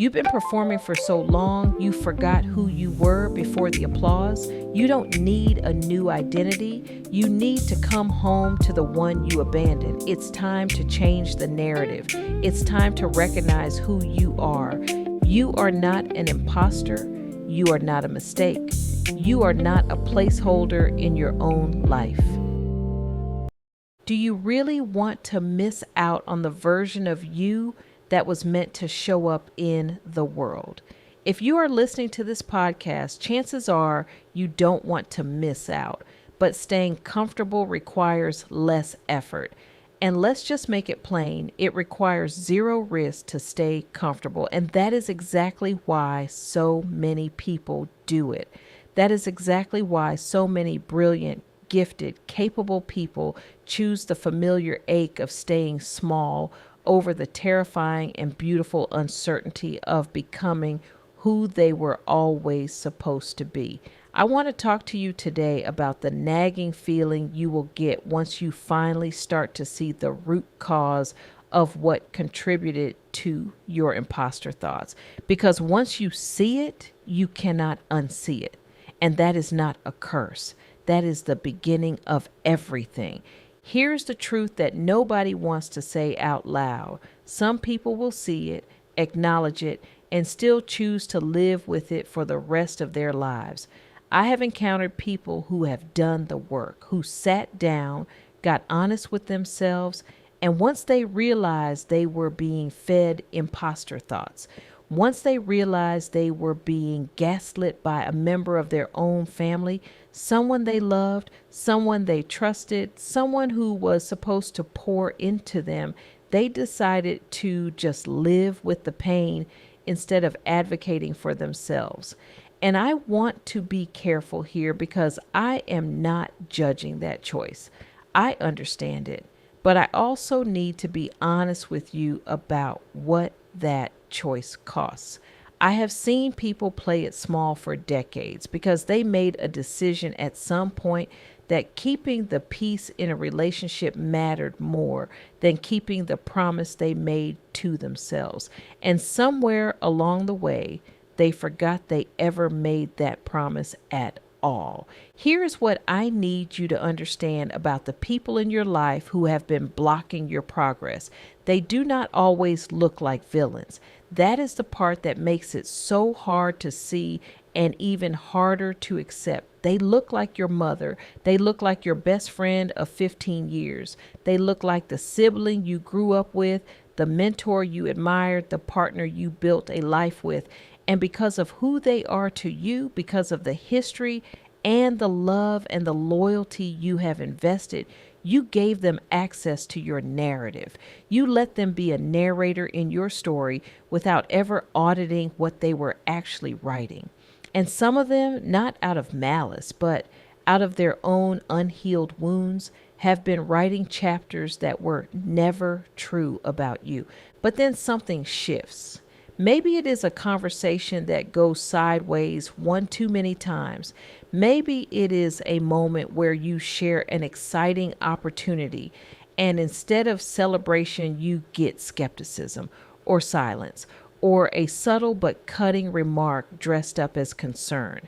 You've been performing for so long, you forgot who you were before the applause. You don't need a new identity. You need to come home to the one you abandoned. It's time to change the narrative. It's time to recognize who you are. You are not an imposter. You are not a mistake. You are not a placeholder in your own life. Do you really want to miss out on the version of you that was meant to show up in the world? If you are listening to this podcast, chances are you don't want to miss out, but staying comfortable requires less effort. And let's just make it plain, it requires zero risk to stay comfortable. And that is exactly why so many people do it. That is exactly why so many brilliant, gifted, capable people choose the familiar ache of staying small over the terrifying and beautiful uncertainty of becoming who they were always supposed to be. I want to talk to you today about the nagging feeling you will get once you finally start to see the root cause of what contributed to your imposter thoughts. Because once you see it, you cannot unsee it. And that is not a curse. That is the beginning of everything. Here's the truth that nobody wants to say out loud. Some people will see it, acknowledge it, and still choose to live with it for the rest of their lives. I have encountered people who have done the work, who sat down, got honest with themselves, and once they realized they were being fed imposter thoughts, once they realized they were being gaslit by a member of their own family, someone they loved, someone they trusted, someone who was supposed to pour into them, they decided to just live with the pain instead of advocating for themselves. And I want to be careful here because I am not judging that choice. I understand it, but I also need to be honest with you about what that choice costs. I have seen people play it small for decades because they made a decision at some point that keeping the peace in a relationship mattered more than keeping the promise they made to themselves. And somewhere along the way, they forgot they ever made that promise at all. Here's what I need you to understand about the people in your life who have been blocking your progress. They do not always look like villains. That is the part that makes it so hard to see and even harder to accept. They look like your mother. They look like your best friend of 15 years. They look like the sibling you grew up with, the mentor you admired, the partner you built a life with. And because of who they are to you, because of the history and the love and the loyalty you have invested, you gave them access to your narrative. You let them be a narrator in your story without ever auditing what they were actually writing. And some of them, not out of malice, but out of their own unhealed wounds, have been writing chapters that were never true about you. But then something shifts. Maybe it is a conversation that goes sideways one too many times. Maybe it is a moment where you share an exciting opportunity, and instead of celebration, you get skepticism or silence or a subtle but cutting remark dressed up as concern.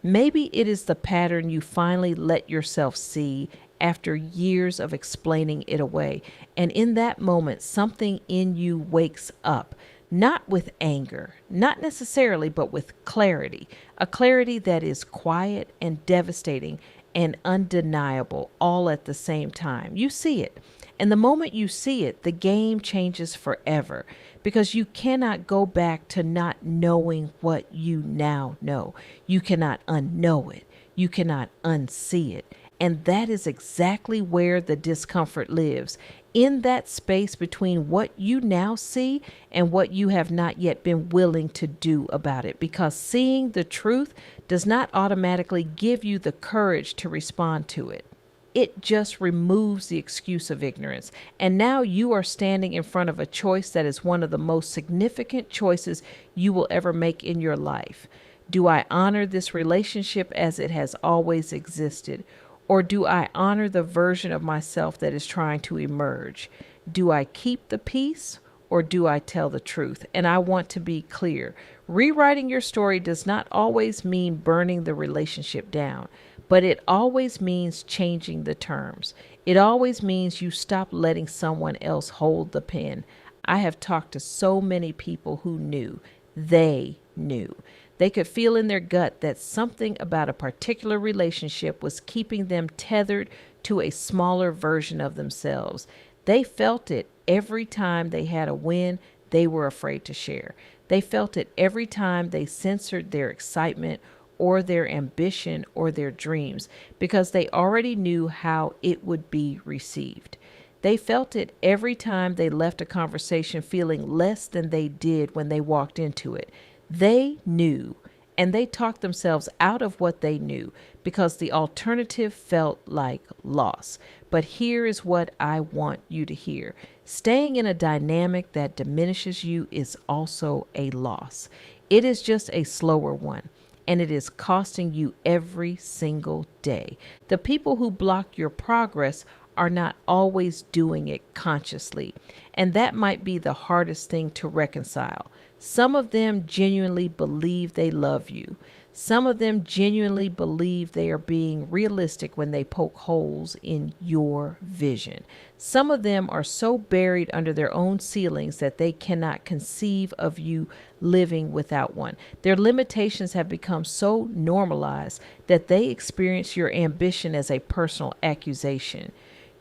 Maybe it is the pattern you finally let yourself see after years of explaining it away. And in that moment, something in you wakes up. Not with anger, not necessarily, but with clarity, a clarity that is quiet and devastating and undeniable all at the same time. You see it. And the moment you see it, the game changes forever because you cannot go back to not knowing what you now know. You cannot unknow it. You cannot unsee it. And that is exactly where the discomfort lives, in that space between what you now see and what you have not yet been willing to do about it. Because seeing the truth does not automatically give you the courage to respond to it. It just removes the excuse of ignorance. And now you are standing in front of a choice that is one of the most significant choices you will ever make in your life. Do I honor this relationship as it has always existed? Or do I honor the version of myself that is trying to emerge? Do I keep the peace or do I tell the truth? And I want to be clear. Rewriting your story does not always mean burning the relationship down, but it always means changing the terms. It always means you stop letting someone else hold the pen. I have talked to so many people who knew. They knew. They could feel in their gut that something about a particular relationship was keeping them tethered to a smaller version of themselves. They felt it every time they had a win they were afraid to share. They felt it every time they censored their excitement or their ambition or their dreams because they already knew how it would be received. They felt it every time they left a conversation feeling less than they did when they walked into it. They knew, and they talked themselves out of what they knew because the alternative felt like loss. But here is what I want you to hear. Staying in a dynamic that diminishes you is also a loss. It is just a slower one, and it is costing you every single day. The people who block your progress are not always doing it consciously, and that might be the hardest thing to reconcile. Some of them genuinely believe they love you. Some of them genuinely believe they are being realistic when they poke holes in your vision. Some of them are so buried under their own ceilings that they cannot conceive of you living without one. Their limitations have become so normalized that they experience your ambition as a personal accusation.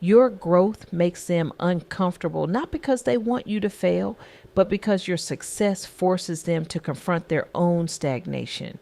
Your growth makes them uncomfortable, not because they want you to fail, but because your success forces them to confront their own stagnation.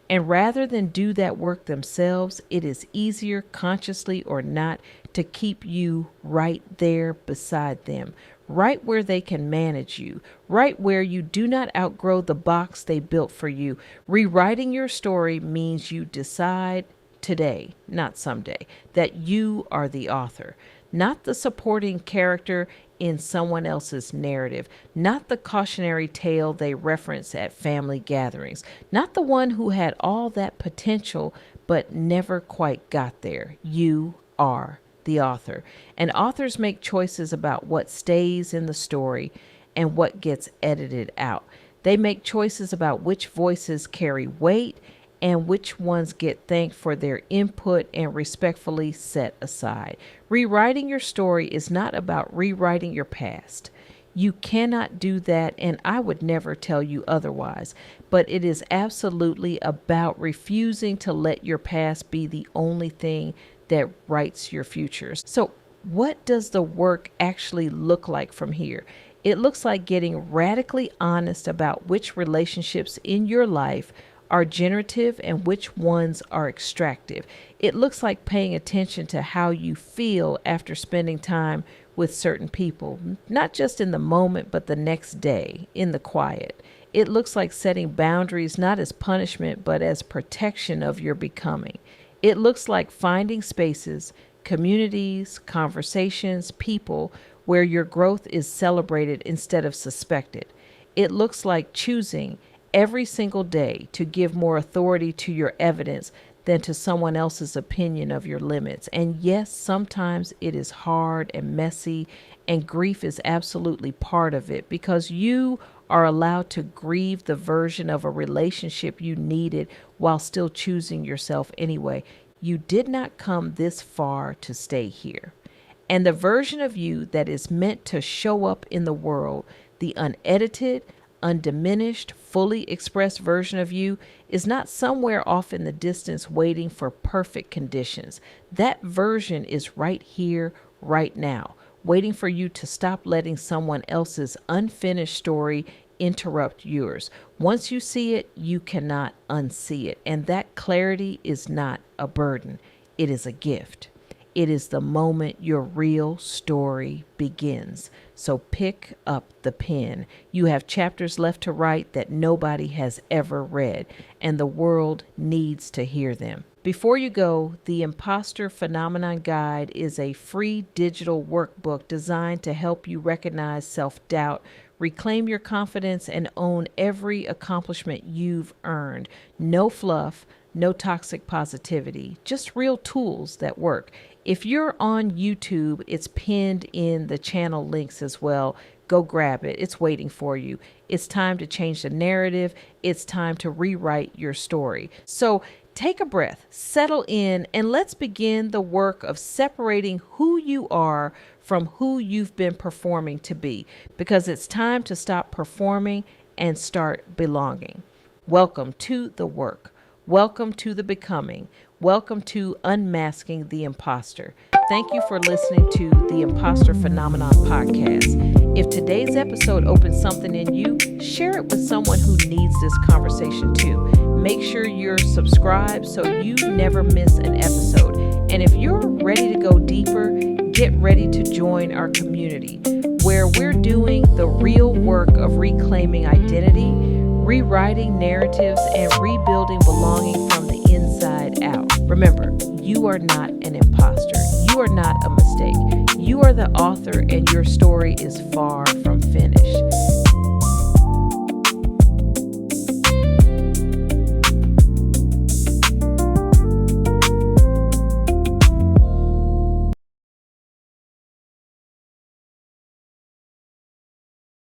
And rather than do that work themselves, it is easier, consciously or not, to keep you right there beside them, right where they can manage you, right where you do not outgrow the box they built for you. Rewriting your story means you decide today, not someday, that you are the author, not the supporting character in someone else's narrative, not the cautionary tale they reference at family gatherings, not the one who had all that potential but never quite got there. You are the author. And authors make choices about what stays in the story and what gets edited out. They make choices about which voices carry weight and which ones get thanked for their input and respectfully set aside. Rewriting your story is not about rewriting your past. You cannot do that, and I would never tell you otherwise. But it is absolutely about refusing to let your past be the only thing that writes your future. So, what does the work actually look like from here? It looks like getting radically honest about which relationships in your life are generative and which ones are extractive. It looks like paying attention to how you feel after spending time with certain people, not just in the moment, but the next day in the quiet. It looks like setting boundaries, not as punishment, but as protection of your becoming. It looks like finding spaces, communities, conversations, people where your growth is celebrated instead of suspected. It looks like choosing every single day to give more authority to your evidence than to someone else's opinion of your limits. And yes, sometimes it is hard and messy, and grief is absolutely part of it because you are allowed to grieve the version of a relationship you needed while still choosing yourself anyway. You did not come this far to stay here. And the version of you that is meant to show up in the world, the unedited, undiminished, fully expressed version of you is not somewhere off in the distance waiting for perfect conditions. That version is right here, right now, waiting for you to stop letting someone else's unfinished story interrupt yours. Once you see it, you cannot unsee it. And that clarity is not a burden. It is a gift. It is the moment your real story begins. So pick up the pen. You have chapters left to write that nobody has ever read, and the world needs to hear them. Before you go, the Impostor Phenomenon Guide is a free digital workbook designed to help you recognize self-doubt, reclaim your confidence, and own every accomplishment you've earned. No fluff, no toxic positivity, just real tools that work. If you're on YouTube, it's pinned in the channel links as well. go grab it. It's waiting for you. It's time to change the narrative. It's time to rewrite your story. So take a breath, settle in, and let's begin the work of separating who you are from who you've been performing to be, because it's time to stop performing and start belonging. Welcome to the work. Welcome to the becoming. Welcome to Unmasking the Impostor. Thank you for listening to the Impostor Phenomenon podcast. If today's episode opened something in you, share it with someone who needs this conversation too. Make sure you're subscribed so you never miss an episode. And if you're ready to go deeper, get ready to join our community where we're doing the real work of reclaiming identity, rewriting narratives, and rebuilding belonging from the inside out. Remember, you are not an imposter. You are not a mistake. You are the author, and your story is far from finished.